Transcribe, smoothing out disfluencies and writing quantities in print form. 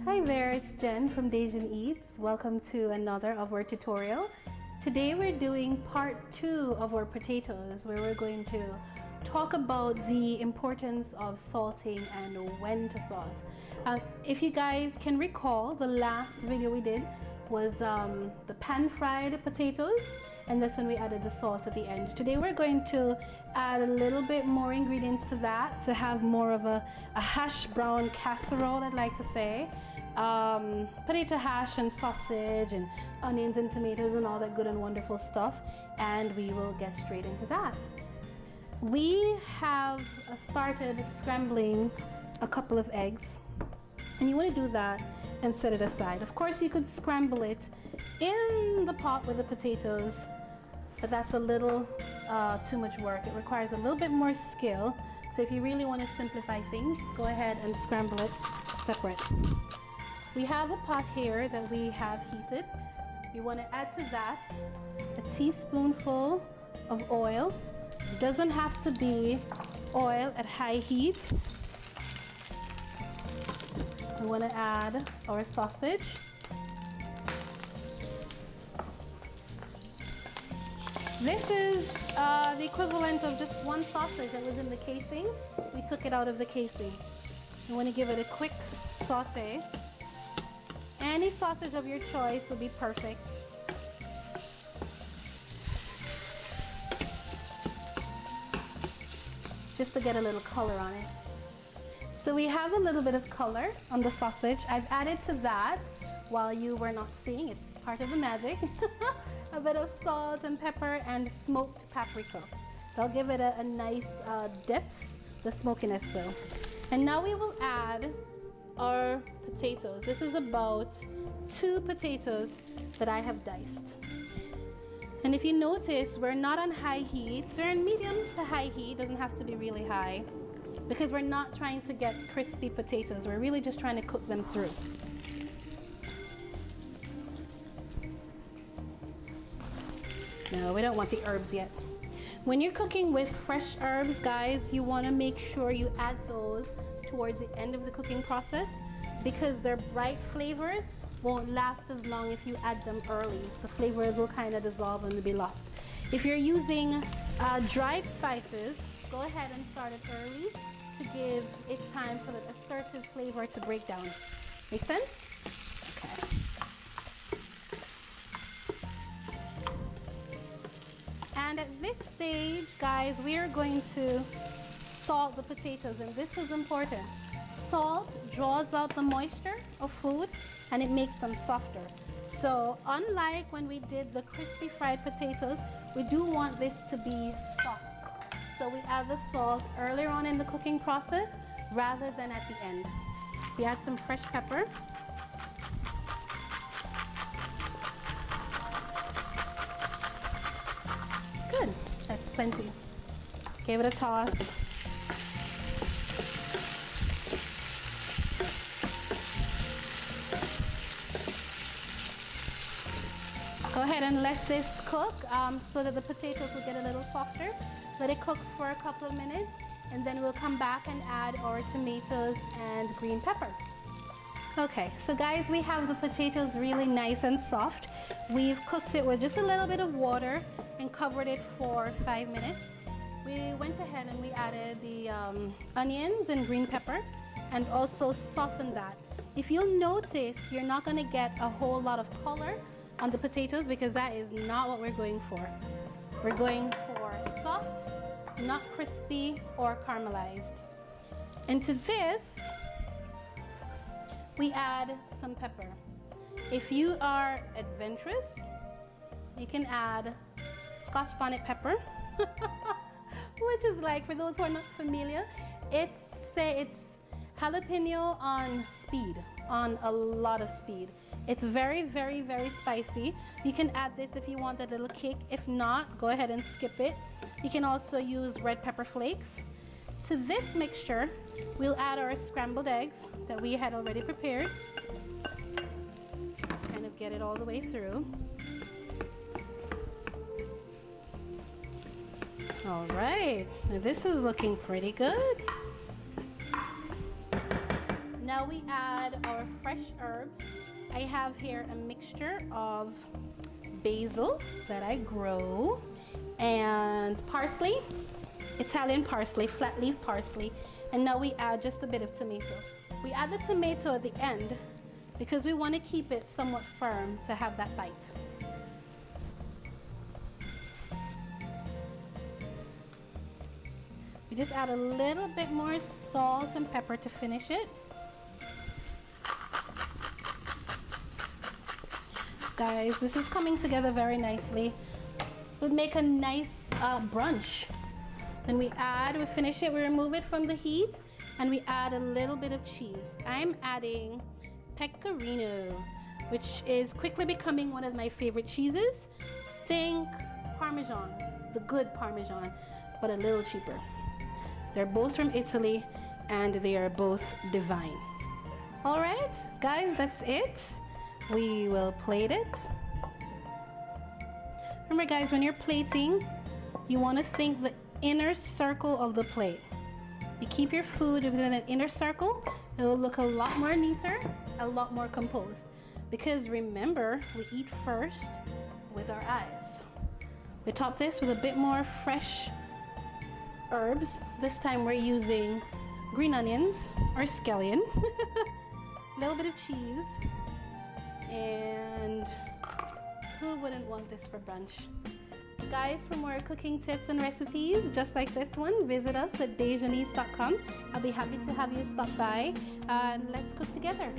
Hi there, it's Jen from DaJen Eats. Welcome to another of our tutorial. Today we're doing part 2 of our potatoes, where we're going to talk about the importance of salting and when to salt. If you guys can recall, the last video we did was the pan-fried potatoes, and that's when we added the salt at the end. Today we're going to add a little bit more ingredients to that to have more of a hash brown casserole, I'd like to say. Potato hash and sausage and onions and tomatoes and all that good and wonderful stuff, and we will get straight into that. We have started scrambling a couple of eggs, and you want to do that and set it aside. Of course, you could scramble it in the pot with the potatoes, but that's a little too much work. It requires a little bit more skill. So if you really want to simplify things, go ahead and scramble it separate. We have a pot here that we have heated. You want to add to that a teaspoonful of oil. It doesn't have to be oil at high heat. We want to add our sausage. This is the equivalent of just one sausage that was in the casing. We took it out of the casing. You want to give it a quick saute. Any sausage of your choice will be perfect. Just to get a little color on it. So we have a little bit of color on the sausage. I've added to that, while you were not seeing, it's part of the magic, a bit of salt and pepper and smoked paprika. They'll give it a nice depth, the smokiness will. And now we will add our potatoes. This is about 2 potatoes that I have diced. And if you notice, we're not on high heat. So we're in medium to high heat. Doesn't have to be really high, because we're not trying to get crispy potatoes. We're really just trying to cook them through. No, we don't want the herbs yet. When you're cooking with fresh herbs, guys, you want to make sure you add those towards the end of the cooking process, because their bright flavors won't last as long if you add them early. The flavors will kind of dissolve and be lost. If you're using dried spices, go ahead and start it early to give it time for the assertive flavor to break down. Make sense? Okay. And at this stage, guys, we are going to salt the potatoes, and this is important. Salt draws out the moisture of food and it makes them softer. So unlike when we did the crispy fried potatoes, we do want this to be soft. So we add the salt earlier on in the cooking process rather than at the end. We add some fresh pepper. Good, that's plenty. Give it a toss. Go ahead and let this cook so that the potatoes will get a little softer. Let it cook for a couple of minutes, and then we'll come back and add our tomatoes and green pepper. Okay, so guys, we have the potatoes really nice and soft. We've cooked it with just a little bit of water and covered it for 5 minutes. We went ahead and we added the onions and green pepper and also softened that. If you'll notice, you're not going to get a whole lot of color on the potatoes, because that is not what we're going for. We're going for soft, not crispy or caramelized. And to this, we add some pepper. If you are adventurous, you can add Scotch bonnet pepper, which is like, for those who are not familiar, it's jalapeno on speed, on a lot of speed. It's very, very, very spicy. You can add this if you want a little kick. If not, go ahead and skip it. You can also use red pepper flakes. To this mixture, we'll add our scrambled eggs that we had already prepared. Just kind of get it all the way through. All right, now this is looking pretty good. Now now we add our fresh herbs. I have here a mixture of basil that I grow and parsley, Italian parsley, flat leaf parsley, and now we add just a bit of tomato. We add the tomato at the end because we want to keep it somewhat firm to have that bite. We just add a little bit more salt and pepper to finish it. Guys, this is coming together very nicely. We'll make a nice brunch. Then we finish it, we remove it from the heat, and we add a little bit of cheese. I'm adding pecorino, which is quickly becoming one of my favorite cheeses. Think Parmesan, the good Parmesan, but a little cheaper. They're both from Italy, and they are both divine. All right, guys, that's it. We will plate it. Remember, guys, when you're plating, you want to think the inner circle of the plate. You keep your food within an inner circle, it will look a lot more neater, a lot more composed. Because remember, we eat first with our eyes. We top this with a bit more fresh herbs. This time we're using green onions or scallion, a little bit of cheese, and who wouldn't want this for brunch? Guys, for more cooking tips and recipes just like this one, visit us at DaJenEats.com. I'll be happy to have you stop by and let's cook together.